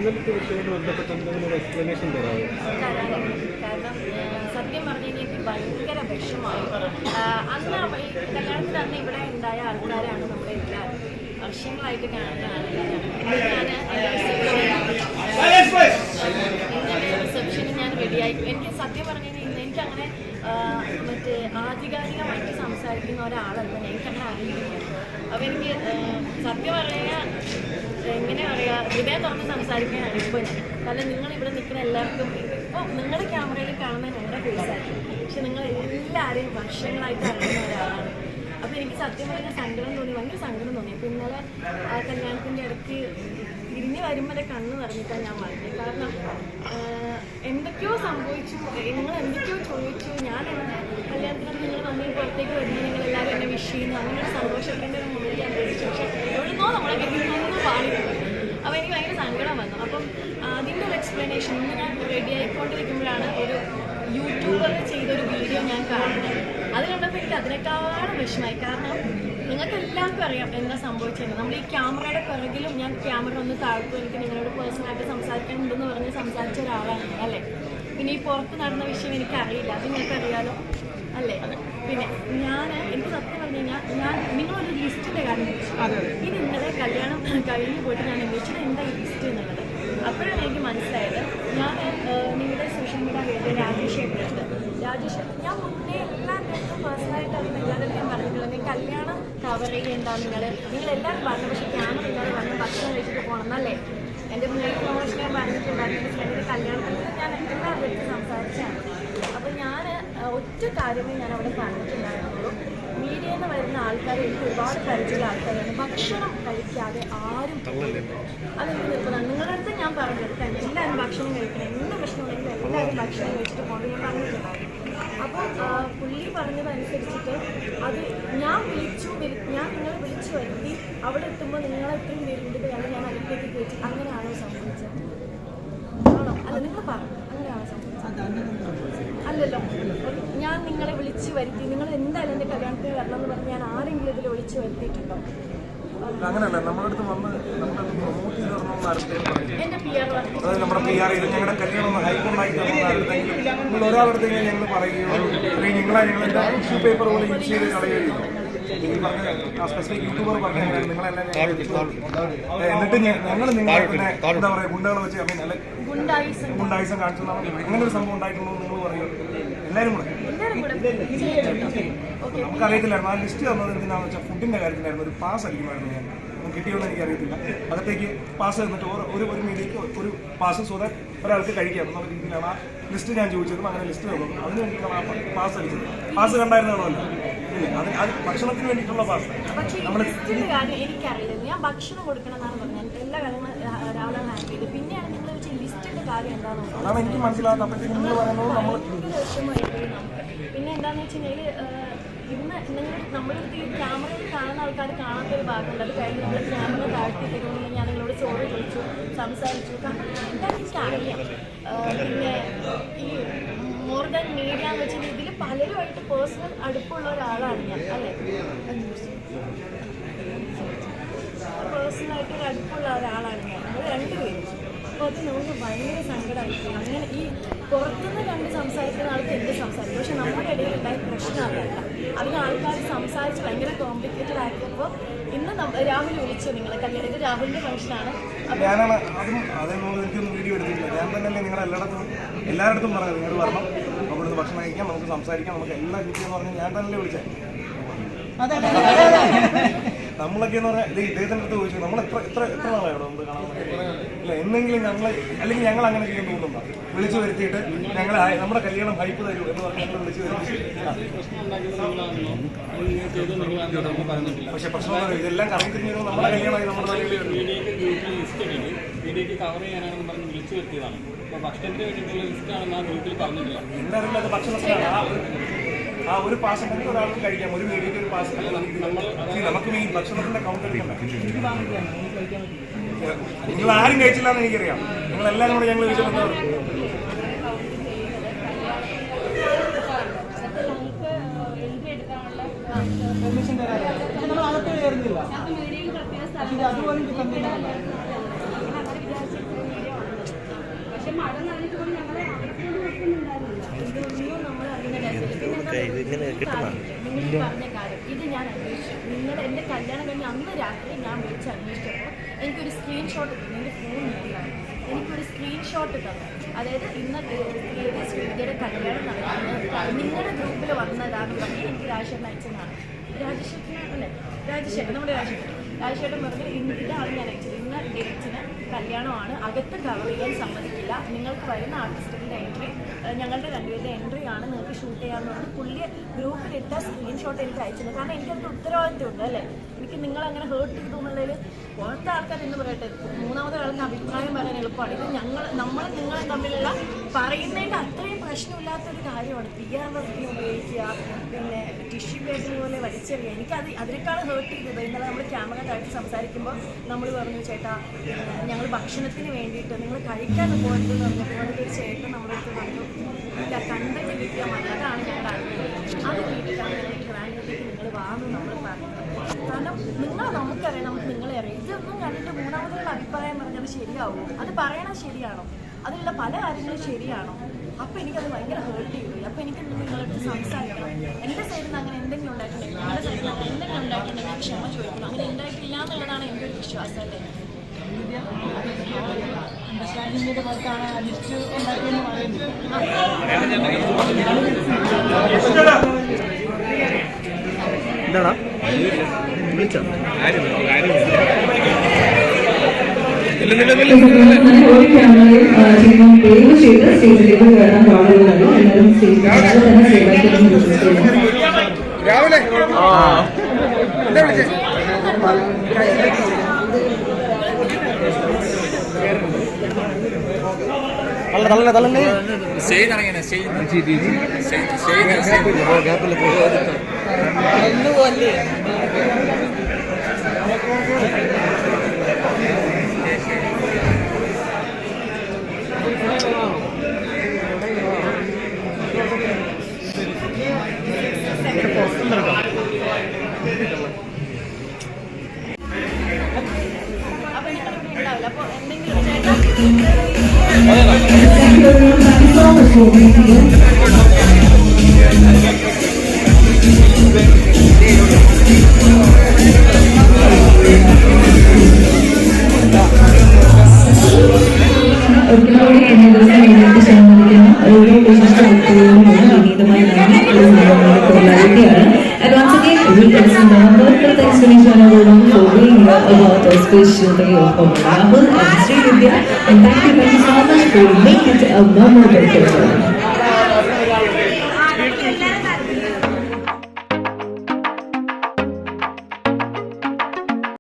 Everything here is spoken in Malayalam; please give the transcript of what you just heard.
ഇന്നലത്തെ വിഷയവുമായി ബന്ധപ്പെട്ട് എന്തെങ്കിലും ഒരു എക്സ്പ്ലനേഷൻ തരാമോ? കാരണം സത്യം പറഞ്ഞു കഴിഞ്ഞാൽ എനിക്ക് ഭയങ്കര വിഷമമായി. അന്ന് ഈ കല്യാണത്തിന് അന്ന് ഇവിടെ ഉണ്ടായ ആൾക്കാരാണ് നമ്മുടെ എല്ലാവരും വർഷങ്ങളായിട്ട് കാണുന്ന ആൾക്കാരാണ്. എൻ്റെ റിസപ്ഷന് ഞാൻ റെഡിയായി. എനിക്ക് സത്യം പറഞ്ഞു കഴിഞ്ഞാൽ എനിക്കങ്ങനെ മറ്റേ ആധികാരികമായിട്ട് സംസാരിക്കുന്ന ഒരാളല്ല, എനിക്കങ്ങനെ അറിയില്ല. അപ്പോൾ എനിക്ക് സത്യം പറഞ്ഞാൽ എങ്ങനെ പറയുക, ഹൃദയം തുറന്ന് സംസാരിക്കാനാണ് ഇപ്പോൾ ഞാൻ. കാരണം നിങ്ങളിവിടെ നിൽക്കുന്ന എല്ലാവർക്കും ഇപ്പോൾ നിങ്ങളുടെ ക്യാമറയിൽ കാണുന്ന ഞങ്ങളുടെ ഫേസായിരിക്കും, പക്ഷെ നിങ്ങൾ എല്ലാവരെയും വർഷങ്ങളായിട്ട് അറിയുന്ന ഒരാളാണ്. അപ്പോൾ എനിക്ക് സത്യം പറഞ്ഞാൽ സങ്കടം തോന്നി, ഭയങ്കര സങ്കടം തോന്നി. അപ്പോൾ ഇന്നലെ ആ കല്യാണത്തിൻ്റെ ഇടയ്ക്ക് തിരിഞ്ഞ് വരുമ്പോൾ കണ്ണ് നിറഞ്ഞിട്ടാണ് ഞാൻ പറഞ്ഞത്. കാരണം എന്തൊക്കെയോ സംഭവിച്ചു, നിങ്ങൾ എന്തൊക്കെയോ ചോദിച്ചു. ഞാൻ എൻ്റെ കല്യാണത്തിന് നിങ്ങൾ വന്ന് പുറത്തേക്ക് വരുമ്പോൾ നിങ്ങൾ എല്ലാവരും എന്നെ വിഷ് ചെയ്യുന്നു, അങ്ങനെ ഒരു സന്തോഷത്തിൻ്റെ ഒരു മുന്നിൽ ഞാൻ പ്രതീക്ഷിച്ചു. പക്ഷേ എവിടുന്നോ നമ്മളെ കിട്ടുന്നൊന്നും പാടിപ്പോയി. അപ്പോൾ എനിക്ക് ഭയങ്കര സങ്കടം വന്നു. അപ്പം അതിൻ്റെ ഒരു എക്സ്പ്ലനേഷൻ ഇന്ന് ഞാൻ റെഡി ആയിക്കൊണ്ടിരിക്കുമ്പോഴാണ് ഒരു യൂട്യൂബർ ചെയ്തൊരു വീഡിയോ ഞാൻ കാണുന്നത്. അത് കണ്ടപ്പോൾ എനിക്ക് അതിനേക്കാളും വിഷമമായി. കാരണം നിങ്ങൾക്ക് എല്ലാവർക്കും അറിയാം എന്താ സംഭവിച്ചത്. നമ്മൾ ഈ ക്യാമറയുടെ പിറകിലും ഞാൻ ക്യാമറ ഒന്ന് താഴ്ത്തും, എനിക്ക് നിങ്ങളോട് പേഴ്സണലായിട്ട് സംസാരിക്കാനുണ്ടെന്ന് പറഞ്ഞ് സംസാരിച്ച ഒരാളാണ് അല്ലേ. പിന്നെ ഈ പുറത്ത് നടന്ന വിഷയം എനിക്കറിയില്ല, അത് നിങ്ങൾക്കറിയാലോ അല്ലേ. പിന്നെ എനിക്ക് സത്യം പറഞ്ഞു കഴിഞ്ഞാൽ നിങ്ങളൊരു ലിസ്റ്റിൻ്റെ കാര്യം ഇനി ഇന്നലെ കല്യാണം കഴിഞ്ഞ് പോയിട്ട് ഞാൻ അന്വേഷിച്ചത് എന്താ ഈ ലിസ്റ്റ് എന്നുള്ളത്. അപ്പോഴാണ് എനിക്ക് മനസ്സിലായത്. ഞാൻ നിങ്ങളുടെ സോഷ്യൽ മീഡിയ വേണ്ടി രാജേഷ് ഞാൻ മുന്നേ എല്ലാവരും പേഴ്സണലായിട്ട് അറിയുന്ന എല്ലാവരും ഞാൻ പറഞ്ഞിട്ടുള്ളത്, നിങ്ങൾ കല്യാണം കവർ ചെയ്യേണ്ട നിങ്ങളെല്ലാവരും പറഞ്ഞു, പക്ഷേ ക്യാമറ ഇല്ലാതെ പറഞ്ഞ് ഭക്ഷണം കഴിച്ചിട്ട് പോകണം എന്നല്ലേ എൻ്റെ പ്രൊമോഷൻ ഞാൻ പറഞ്ഞിട്ടുണ്ടായിരുന്നു. ഫ്രണ്ടിൻ്റെ കല്യാണത്തിൽ ഞാൻ എല്ലാവരും സംസാരിച്ചാണ്. അപ്പോൾ ഞാൻ ഒറ്റ കാര്യമേ ഞാൻ അവിടെ പറഞ്ഞിട്ടുണ്ടായിരുന്നുള്ളൂ. മീഡിയയിൽ നിന്ന് വരുന്ന ആൾക്കാർ എനിക്ക് ഒരുപാട് പരിചയമുള്ള ആൾക്കാരാണ്. ഭക്ഷണം കഴിക്കാതെ ആരും അതെനിക്ക് നിർബന്ധമാണ്. നിങ്ങളുടെ അടുത്ത് ഞാൻ പറഞ്ഞെടുക്കാൻ എല്ലാവരും ഭക്ഷണം കഴിക്കണം, എന്ത് പ്രശ്നമുണ്ടെങ്കിലും എല്ലാവരും ഭക്ഷണം കഴിച്ചിട്ട് പോകണം ഞാൻ പറഞ്ഞിട്ടുണ്ടായിരുന്നു. അപ്പോൾ പുള്ളി പറഞ്ഞതനുസരിച്ചിട്ട് അത് ഞാൻ നിങ്ങളെ വിളിച്ചു വരുത്തി അവിടെ എത്തുമ്പോൾ നിങ്ങളെ ഇത്രയും പേരുണ്ട് കാരണം ഞാൻ അടുത്തേക്ക് കയറ്റി അങ്ങനെയാണോ സംഭവിച്ചത്? ആണോ? അല്ല, നിങ്ങൾ പറഞ്ഞു അങ്ങനെയാണോ സംഭവിച്ചത്? അല്ലല്ലോ, ഞാൻ നിങ്ങളെ വിളിച്ചു വരുത്തി, നിങ്ങൾ എന്തായാലും എൻ്റെ കല്യാണത്തിന് വരണം എന്ന് പറഞ്ഞ് ഞാൻ ആരെങ്കിലും ഇതിൽ വിളിച്ചു വരുത്തിയിട്ടുണ്ടോ? അങ്ങനെയല്ല, നമ്മുടെ അടുത്ത് വന്ന് നമ്മളെ പ്രൊമോട്ട് ചെയ്ത് തരണമെന്ന് എൻ്റെ PR അതായത് നമ്മുടെ PR ചെയ്ത് ഞങ്ങളുടെ കല്യാണം ഹൈക്കോണ്ടായി തരുന്നതായിരുന്നെങ്കിലും നിങ്ങൾ ഒരാളടുത്തെങ്കിലും ഞങ്ങൾ പറയുകയോ അല്ലെങ്കിൽ ഞങ്ങളെന്താ ടിഷ്യൂ പേപ്പർ പോലെ യൂസ് ചെയ്ത് കളയുകയോ എനിക്ക് പറഞ്ഞ ആ സ്പെസിഫിക് യൂട്യൂബർ പറഞ്ഞാൽ നിങ്ങളെല്ലാം എന്നിട്ട് ഞങ്ങൾ നിങ്ങളെ പിന്നെ എന്താ പറയുക ഗുണ്ടകളെ വെച്ച് അല്ലെ ഗുണ്ടായിസം കാണിച്ചു അങ്ങനെ ഒരു സംഭവം ഉണ്ടായിട്ടുണ്ടോ നിങ്ങൾ പറയും എല്ലാവരും കൂടെ. നമുക്കറിയത്തില്ലായിരുന്നു ആ ലിസ്റ്റ് തന്നത് എന്തിനാണെന്ന് വെച്ചാൽ ഫുഡിൻ്റെ കാര്യത്തിലായിരുന്നു. ഒരു പാസ് അടിക്കുമായിരുന്നു ഞാൻ, കിട്ടിയോന്ന് എനിക്കറിയത്തില്ല. അകത്തേക്ക് പാസ് തന്നിട്ട് ഒരു മീഡിയക്ക് ഒരു പാസ് സോ ദാറ്റ് ഒരാൾക്ക് കഴിക്കാം എന്നുള്ള രീതിയിലാണ് ആ ലിസ്റ്റ് ഞാൻ ചോദിച്ചതും അങ്ങനെ ലിസ്റ്റ് തന്നു. അതിന് വേണ്ടിയിട്ടാണ് ആ പാസ് അടിച്ചത്. പാസ് കണ്ടായിരുന്നോ? ഇല്ല, അത് ഭക്ഷണത്തിന് വേണ്ടിയിട്ടുള്ള പാസ്. നമ്മൾ എനിക്കറിയില്ല, ഞാൻ ഭക്ഷണം കൊടുക്കണം എന്നാണ് പറഞ്ഞത്. എല്ലാ ഒരാളാണ് ഹാൻഡ് ചെയ്ത്. പിന്നെയാണ് നിങ്ങൾ വെച്ച ലിസ്റ്റിന്റെ കാര്യം എന്താണെന്ന് അതാണ് എനിക്ക് മനസ്സിലാകുന്നത്. അപ്പോഴത്തേക്കും നിങ്ങൾ പറയുന്നത് നമ്മൾ വിഷമമായിപ്പോയി നമുക്ക്. പിന്നെ എന്താണെന്ന് വെച്ച് കഴിഞ്ഞാൽ ഇന്ന് നമ്മുടെ ക്യാമറയിൽ കാണുന്ന ആൾക്കാർ കാണാത്തൊരു ഭാഗമുണ്ട്. അത് കഴിഞ്ഞ് നമ്മൾ ക്യാമറ താഴ്ത്തി തരുമെന്ന് ഞാൻ നിങ്ങളോട് ചോറ് ചോദിച്ചു, സംസാരിച്ചു. കാരണം എന്താണെന്ന് എനിക്കറിയാം. പിന്നെ ഈ മോർ ദാൻ മീഡിയ എന്ന് വെച്ചാൽ ഇതിൽ പലരുമായിട്ട് പേഴ്സണൽ അടുപ്പുള്ള ഒരാളാണ് ഞാൻ അല്ലേ. പേഴ്സണലായിട്ടൊരു അടുപ്പുള്ള ഒരാളാണ് ഞാൻ. നമ്മൾ രണ്ടുപേരും. അപ്പോൾ അത് നമുക്ക് ഭയങ്കര സങ്കടമായിരിക്കും. അങ്ങനെ ഈ പുറത്തുനിന്ന് കണ്ട് സംസാരിക്കുന്ന ആൾക്ക് എന്ത് സംസാരിക്കും, പക്ഷെ നമ്മുടെ ഇടയിൽ ഉണ്ടായ പ്രശ്നമല്ല. അതിന് ആൾക്കാർ സംസാരിച്ച് ഭയങ്കര കോംപ്ലിക്കേറ്റഡ് ആക്കിയപ്പോൾ ഇന്ന് രാഹുൽ വിളിച്ചു നിങ്ങളെ കല്യാണം. ഇത് രാഹുലിൻ്റെ ഫംഗ്ഷനാണ്. ഞാനാണ് അതും അതേപോലെ എനിക്കൊന്നും വീഡിയോ എടുത്തിട്ടില്ല. ഞാൻ തന്നെയല്ലേ നിങ്ങളെ എല്ലായിടത്തും പറഞ്ഞത് നിങ്ങൾ വരണം, അവിടുന്ന് ഭക്ഷണം കഴിക്കാം, നമുക്ക് സംസാരിക്കാം, നമുക്ക് എല്ലാം കിട്ടിയെന്ന് പറഞ്ഞാൽ ഞാൻ തന്നെയല്ലേ വിളിച്ചത്. നമ്മളൊക്കെ എന്ന് പറഞ്ഞാൽ ഇദ്ദേഹത്തിൻ്റെ അടുത്ത് ചോദിച്ചു നമ്മൾ എത്ര നാളാണ് ഇവിടെ നമുക്ക് കാണാൻ ഇല്ല എന്തെങ്കിലും അല്ലെങ്കിൽ ഞങ്ങൾ അങ്ങനെ ചെയ്യുന്ന തോന്നുന്നുണ്ടോ? വിളിച്ചു വരുത്തിയിട്ട് ഞങ്ങൾ നമ്മുടെ കല്യാണം ഹൈപ്പ് തരൂ എന്ന് പറഞ്ഞ് ഞങ്ങൾ വിളിച്ചു വരുത്തി. പക്ഷെ പ്രശ്നം ഇതെല്ലാം കറങ്ങി തിരിഞ്ഞു നമ്മുടെ കല്യാണമായി നമ്മുടെ വീഡിയോക്ക് കവർ ചെയ്യാനാണെന്ന് പറഞ്ഞ് വിളിച്ചു വരുത്തിയതാണ്. അപ്പോൾ ഭക്ഷണത്തിന് വേണ്ടിയിട്ടുള്ള ലിസ്റ്റാണെന്ന് ആ ഗ്രൂപ്പിൽ പറഞ്ഞിട്ടില്ല. എന്തായാലും അത് ഭക്ഷണത്തിനാണ്. ആ ഒരു പാസ് ഉണ്ടെങ്കിൽ ഒരാൾക്ക് കഴിക്കാം, ഒരു മീഡിയക്ക് ഒരു പാസ്. നമുക്ക് ഈ ഭക്ഷണത്തിന്റെ കൗണ്ട് എടുക്കണ്ട. നിങ്ങൾ ആരും കഴിച്ചില്ല എന്ന് എനിക്കറിയാം. നിങ്ങളെല്ലാവരും കൂടെ ഞങ്ങൾ കഴിച്ചു. നമ്മൾ അകത്ത് കയറുന്നില്ല. അതുപോലെ ഇതൊന്നും നമ്മൾ അറിയുന്ന കാര്യമില്ല. നിങ്ങൾ പറഞ്ഞ കാര്യം ഇത് ഞാൻ അന്വേഷിച്ചു. നിങ്ങൾ എൻ്റെ കല്യാണം കഴിഞ്ഞ് അന്ന് രാത്രി ഞാൻ വിളിച്ച് അന്വേഷിച്ചപ്പോൾ എനിക്കൊരു സ്ക്രീൻഷോട്ട് തന്നു. എൻ്റെ ഫോൺ നോക്കിയാണ് എനിക്കൊരു സ്ക്രീൻഷോട്ട് തന്നു. അതായത് ഇന്ന് ശ്രീവിദ്യയുടെ കല്യാണം നടക്കുന്നത് നിങ്ങളുടെ ഗ്രൂപ്പിൽ വന്നതാണെന്ന് പറഞ്ഞ് എനിക്ക് രാജേഷേട്ടൻ അയച്ചതാണ്. രാജേഷേട്ടൻ നമ്മുടെ രാജേഷേട്ടൻ പറഞ്ഞ് ഇതാണ് ഞാൻ അയച്ചത്. ഇന്ന ഡേറ്റിന് കല്യാണമാണ്, അകത്ത് കവർ ചെയ്യാൻ സമ്മതിക്കില്ല, നിങ്ങൾക്ക് വരുന്ന ആർട്ടിസ്റ്റിൻ്റെ എൻട്രി ഞങ്ങളുടെ രണ്ടുപേരുടെ എൻട്രി ആണ്, നിങ്ങൾക്ക് ഷൂട്ട് ചെയ്യാമെന്ന് പറഞ്ഞ് പുള്ളി ഗ്രൂപ്പിലിട്ട സ്ക്രീൻഷോട്ട് എനിക്ക് അയച്ചത്. കാരണം എനിക്കതിൻ്റെ ഉത്തരവാദിത്വം ഉണ്ട് അല്ലേ, എനിക്ക് നിങ്ങളങ്ങനെ ഹേർട്ട് ചെയ്തു എന്നുള്ളതിൽ പുറത്തെ ആൾക്കാർ എന്ന് പറയട്ടെ, മൂന്നാമത്തെ ആൾക്ക് അഭിപ്രായം പറയാൻ എളുപ്പമാണ്. ഇത് നമ്മൾ നിങ്ങളും തമ്മിലുള്ള പറയുന്നതിൻ്റെ അത്രയും പ്രശ്നമില്ലാത്തൊരു കാര്യമാണ്. പിയാവർത്തി ഉപയോഗിക്കുക, പിന്നെ ടിഷ്യൂ പേപ്പർ പോലെ വലിച്ചെറിയുക. എനിക്കത് അതിനേക്കാൾ ഹേർട്ട് ചെയ്തത് ഇന്നലെ നമ്മൾ ക്യാമറ താഴ്ത്തി സംസാരിക്കുമ്പോൾ നമ്മൾ പറഞ്ഞു, ചേട്ടാ ഞങ്ങൾ ഭക്ഷണത്തിന് വേണ്ടിയിട്ട് നിങ്ങൾ കഴിക്കാൻ പോകരുതെന്ന് പറഞ്ഞപ്പോൾ അതിലൊരു ചേട്ടൻ നമ്മുടെ അടുത്ത് പറഞ്ഞു, ഇല്ല കണ്ടിട്ട് കിട്ടിയാൽ മതി, അതാണ് ഞങ്ങളുടെ ആഗ്രഹം, അത് കിട്ടിയിട്ടാണ് ഞങ്ങൾ ട്രാൻഡിലേക്ക് നിങ്ങൾ വാന്ന് നമ്മൾ പറഞ്ഞത്. കാരണം നമുക്കറിയാം, നമുക്ക് നിങ്ങളെ അറിയാം. ഇതൊന്നും കണ്ടിട്ട് മൂന്നാമതുള്ള അഭിപ്രായം പറഞ്ഞത് ശരിയാവുമോ? അത് പറയണത് ശരിയാണോ? അതിലുള്ള പല കാര്യങ്ങളും ശരിയാണോ? അപ്പോൾ എനിക്കത് ഭയങ്കര ഹേർട്ട് ചെയ്തു. അപ്പോൾ എനിക്ക് നിങ്ങളടുത്ത് സംസാരിക്കണം. എൻ്റെ സൈഡിൽ നിന്ന് അങ്ങനെ എന്തെങ്കിലും ഉണ്ടായിട്ടുണ്ടെങ്കിൽ, നിങ്ങളുടെ സൈഡിൽ നിന്ന് അങ്ങനെ എന്തെങ്കിലും ഉണ്ടായിട്ടുണ്ടെങ്കിൽ ഞാൻ ക്ഷമ ചോദിക്കണം. അങ്ങനെ ഉണ്ടായിട്ടില്ല എന്നുള്ളതാണ് എൻ്റെ ഒരു വിശ്വാസം അല്ലേ. അണ്ടർസ്റ്റാൻഡിങ്ങിൻ്റെ പുറത്താണ് ലിസ്റ്റ് ഉണ്ടാക്കിയെന്ന് പറയുന്നത്. എന്താടാ വിളിച്ചോ? ഒരു ക്യാമറയിൽ ചെയ്യുന്ന ദയവ് ചെയ്ത് സ്റ്റേജിലേക്ക് കയറാൻ പാടുള്ളൂ. എല്ലാവരും സ്റ്റേജിൽ തന്നെ സേവാക്കി രാവിലെ അപ്പോൾ എന്തെങ്കിലും ചേട്ടാ ഒരിക്കലും എന്നെ ദിവസം എഴുന്നേറ്റ് സമ്മതിക്കുന്ന ഓരോ വിശിഷ്ട വ്യക്തികളോടും വിനീതമായ നന്ദിയാണ്. And once again, we extend our heartfelt thanks to each one for being here about a special day of Rahul and Srividya. And thank you so much for making it a memorable day.